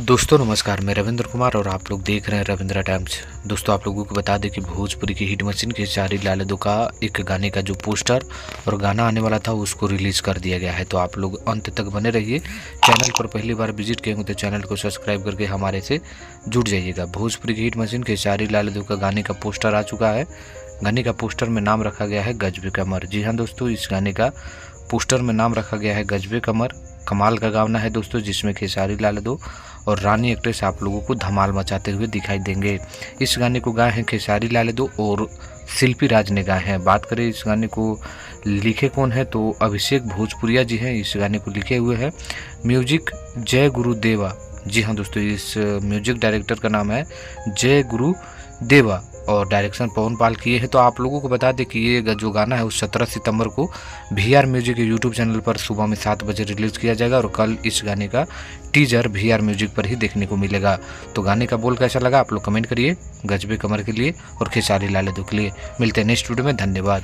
दोस्तों नमस्कार, मैं रविंद्र कुमार और आप लोग देख रहे हैं रविंद्रा टाइम्स। दोस्तों आप लोगों को बता दें कि भोजपुरी की हिट मशीन खेसारी लाल यादव का एक गाने का जो पोस्टर और गाना आने वाला था उसको रिलीज कर दिया गया है। तो आप लोग अंत तक बने रहिए। चैनल पर पहली बार विजिट किए हो तो चैनल को सब्सक्राइब करके हमारे से जुड़ जाइएगा। भोजपुरी की हिट मशीन खेसारी लाल यादव का गाने का पोस्टर आ चुका है। गाने का पोस्टर में नाम रखा गया है गजबे कमर। जी हाँ दोस्तों, इस गाने का पोस्टर में नाम रखा गया है गजबे कमर। कमाल का गाना है दोस्तों, जिसमें खेसारी लाल यादव और रानी एक्ट्रेस आप लोगों को धमाल मचाते हुए दिखाई देंगे। इस गाने को गाए हैं खेसारी लाल यादव और शिल्पी राज ने गाए हैं। बात करें इस गाने को लिखे कौन है तो अभिषेक भोजपुरिया जी हैं, इस गाने को लिखे हुए हैं। म्यूजिक जय गुरुदेवा। जी हाँ दोस्तों, इस म्यूजिक डायरेक्टर का नाम है जय गुरुदेवा और डायरेक्शन पवन पाल किए हैं। तो आप लोगों को बता दें कि ये जो गाना है उस 17 सितंबर को VR म्यूजिक के यूट्यूब चैनल पर सुबह में 7 बजे रिलीज़ किया जाएगा और कल इस गाने का टीजर VR म्यूजिक पर ही देखने को मिलेगा। तो गाने का बोल कैसा लगा आप लोग कमेंट करिए। गजबे कमर के लिए और खेसारी लाल यादव के लिए मिलते हैं नेक्स्ट वीडियो में। धन्यवाद।